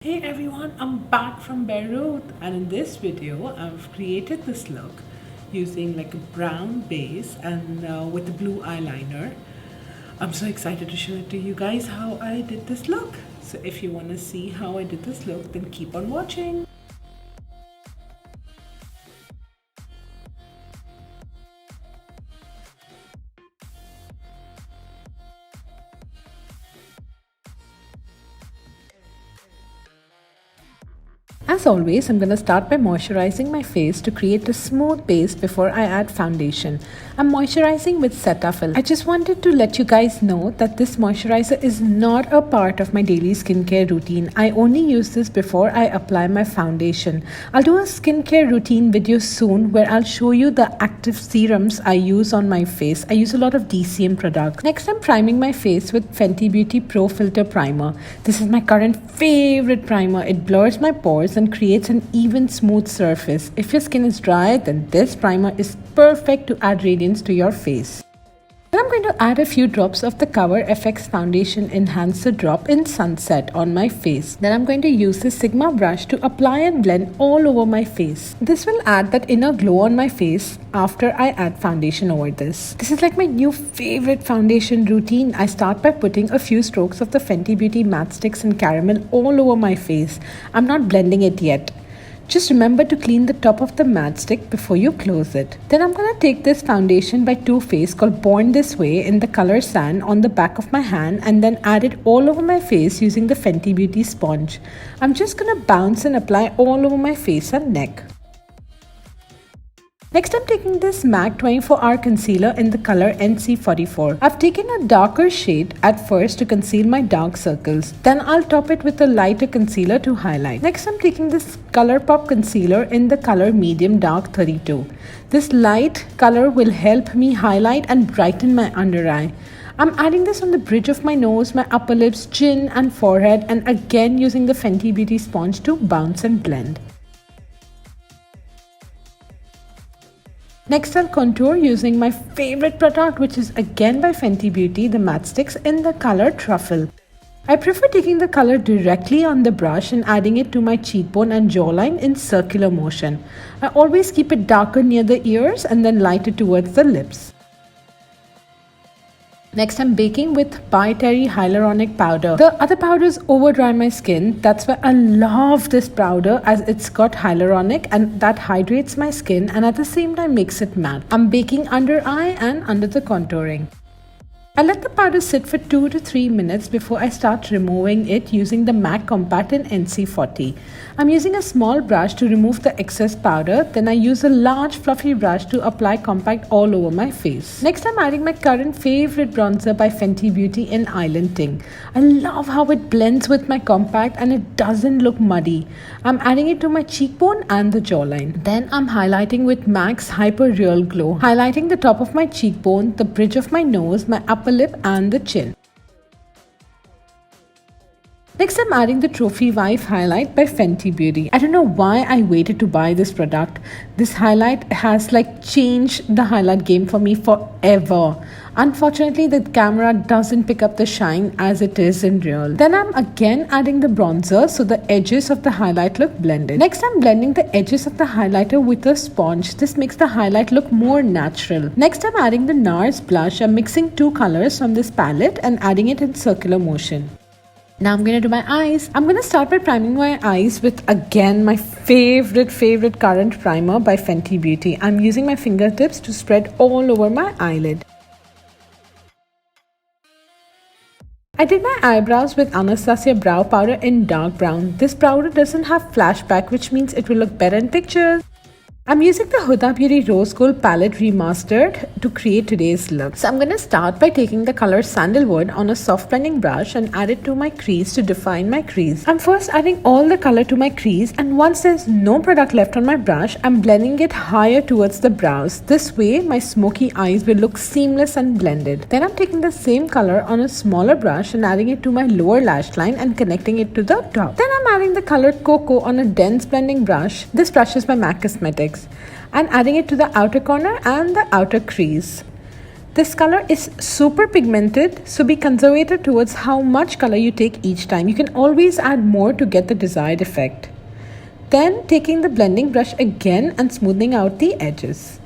Hey everyone, I'm back from Beirut, and in this video I've created this look using like a brown base and with a blue eyeliner. I'm so excited to show it to you guys how I did this look. So if you want to see how I did this look, then keep on watching. As always, I'm going to start by moisturizing my face to create a smooth base before I add foundation. I'm moisturizing with Cetaphil. I just wanted to let you guys know that this moisturizer is not a part of my daily skincare routine. I only use this before I apply my foundation. I'll do a skincare routine video soon where I'll show you the active serums I use on my face. I use a lot of DCM products. Next, I'm priming my face with Fenty Beauty Pro Filt'r Primer. This is my current favorite primer. It blurs my pores and creates an even smooth surface. If your skin is dry, then this primer is perfect to add radiance to your face. Then I'm going to add a few drops of the Cover FX Foundation Enhancer Drop in Sunset on my face. Then I'm going to use this Sigma brush to apply and blend all over my face. This will add that inner glow on my face after I add foundation over this. This is like my new favorite foundation routine. I start by putting a few strokes of the Fenty Beauty Matchstix and Caramel all over my face. I'm not blending it yet. Just remember to clean the top of the matchstick before you close it. Then I'm going to take this foundation by Too Faced called Born This Way in the color Sand on the back of my hand and then add it all over my face using the Fenty Beauty sponge. I'm just going to bounce and apply all over my face and neck. Next, I'm taking this MAC 24-hour concealer in the color NC44. I've taken a darker shade at first to conceal my dark circles. Then I'll top it with a lighter concealer to highlight. Next, I'm taking this ColourPop concealer in the color Medium Dark 32. This light color will help me highlight and brighten my under eye. I'm adding this on the bridge of my nose, my upper lips, chin and forehead, and again using the Fenty Beauty sponge to bounce and blend. Next, I'll contour using my favorite product, which is again by Fenty Beauty, the Matchstix in the color Truffle. I prefer taking the color directly on the brush and adding it to my cheekbone and jawline in circular motion. I always keep it darker near the ears and then lighter towards the lips. Next, I'm baking with By Terry Hylaronic powder. The other powders over dry my skin. That's why I love this powder as it's got hyaluronic and that hydrates my skin and at the same time makes it matte. I'm baking under eye and under the contouring. I let the powder sit for 2 to 3 minutes before I start removing it using the MAC Compact in NC40. I'm using a small brush to remove the excess powder. Then I use a large fluffy brush to apply compact all over my face. Next, I'm adding my current favorite bronzer by Fenty Beauty in Island Ting. I love how it blends with my compact and it doesn't look muddy. I'm adding it to my cheekbone and the jawline. Then I'm highlighting with MAC's Hyper Real Glow, highlighting the top of my cheekbone, the bridge of my nose, my upper lip and the chin. Next, I'm adding the Trophy Wife highlight by Fenty Beauty. I don't know why I waited to buy this product. This highlight has like changed the highlight game for me forever. Unfortunately, the camera doesn't pick up the shine as it is in real. Then I'm again adding the bronzer so the edges of the highlight look blended. Next, I'm blending the edges of the highlighter with a sponge. This makes the highlight look more natural. Next, I'm adding the NARS blush. I'm mixing 2 colors from this palette and adding it in circular motion. Now I'm going to do my eyes. I'm going to start by priming my eyes with again my favorite current primer by Fenty Beauty. I'm using my fingertips to spread all over my eyelid. I did my eyebrows with Anastasia Brow Powder in dark brown. This powder doesn't have flashback, which means it will look better in pictures. I'm using the Huda Beauty Rose Gold palette Remastered to create today's look. So I'm going to start by taking the color Sandalwood on a soft blending brush and add it to my crease to define my crease. I'm first adding all the color to my crease, and once there's no product left on my brush, I'm blending it higher towards the brows. This way my smoky eyes will look seamless and blended. Then I'm taking the same color on a smaller brush and adding it to my lower lash line and connecting it to the top. Then I'm adding the color Cocoa on a dense blending brush. This brush is by MAC Cosmetics, and adding it to the outer corner and the outer crease. This color is super pigmented, so be conservative towards how much color you take each time. You can always add more to get the desired effect. Then taking the blending brush again and smoothing out the edges.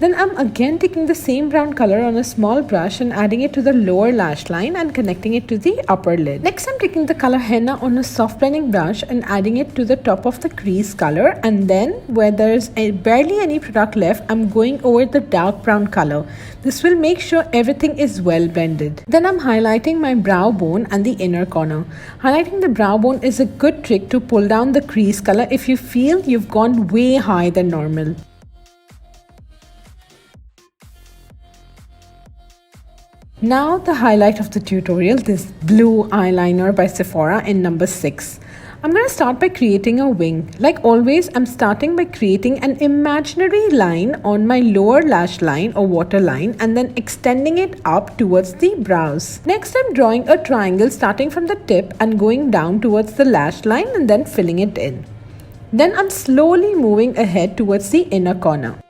Then I'm again taking the same brown color on a small brush and adding it to the lower lash line and connecting it to the upper lid. Next, I'm taking the color henna on a soft blending brush and adding it to the top of the crease color, and then where there's barely any product left, I'm going over the dark brown color. This will make sure everything is well blended. Then I'm highlighting my brow bone and the inner corner. Highlighting the brow bone is a good trick to pull down the crease color if you feel you've gone way high than normal. Now the highlight of the tutorial, this blue eyeliner by Sephora in number 6. I'm going to start by creating a wing. Like always, I'm starting by creating an imaginary line on my lower lash line or waterline and then extending it up towards the brows. Next, I'm drawing a triangle starting from the tip and going down towards the lash line and then filling it in. Then I'm slowly moving ahead towards the inner corner.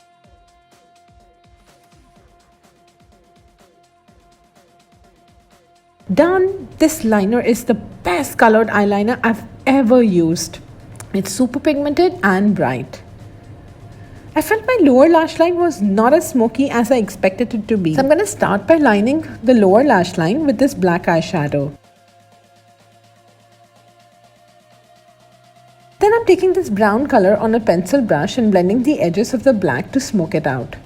Done! This liner is the best colored eyeliner I've ever used. It's super pigmented and bright. I felt my lower lash line was not as smoky as I expected it to be. So I'm going to start by lining the lower lash line with this black eyeshadow. Then I'm taking this brown color on a pencil brush and blending the edges of the black to smoke it out.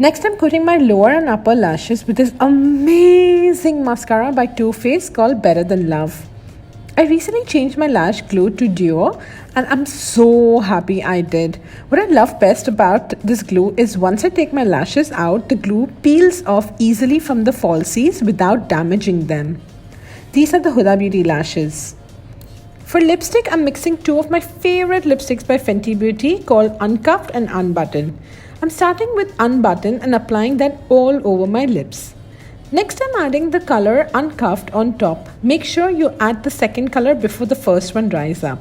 Next, I'm coating my lower and upper lashes with this amazing mascara by Too Faced called Better Than Love. I recently changed my lash glue to Duo and I'm so happy I did. What I love best about this glue is once I take my lashes out, the glue peels off easily from the falsies without damaging them. These are the Huda Beauty lashes. For lipstick, I'm mixing two of my favorite lipsticks by Fenty Beauty called Uncuffed and Unbutton. I'm starting with Unbutton and applying that all over my lips. Next, I'm adding the color Uncuffed on top. Make sure you add the second color before the first one dries up.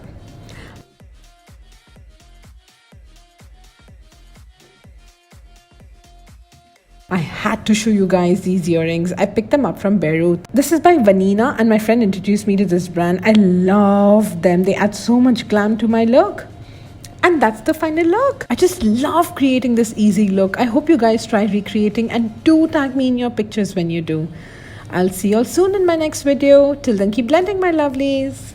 I had to show you guys these earrings. I picked them up from Beirut. This is by Vanina and my friend introduced me to this brand. I love them. They add so much glam to my look. And that's the final look. I just love creating this easy look. I hope you guys try recreating and do tag me in your pictures when you do. I'll see you all soon in my next video. Till then, keep blending, my lovelies.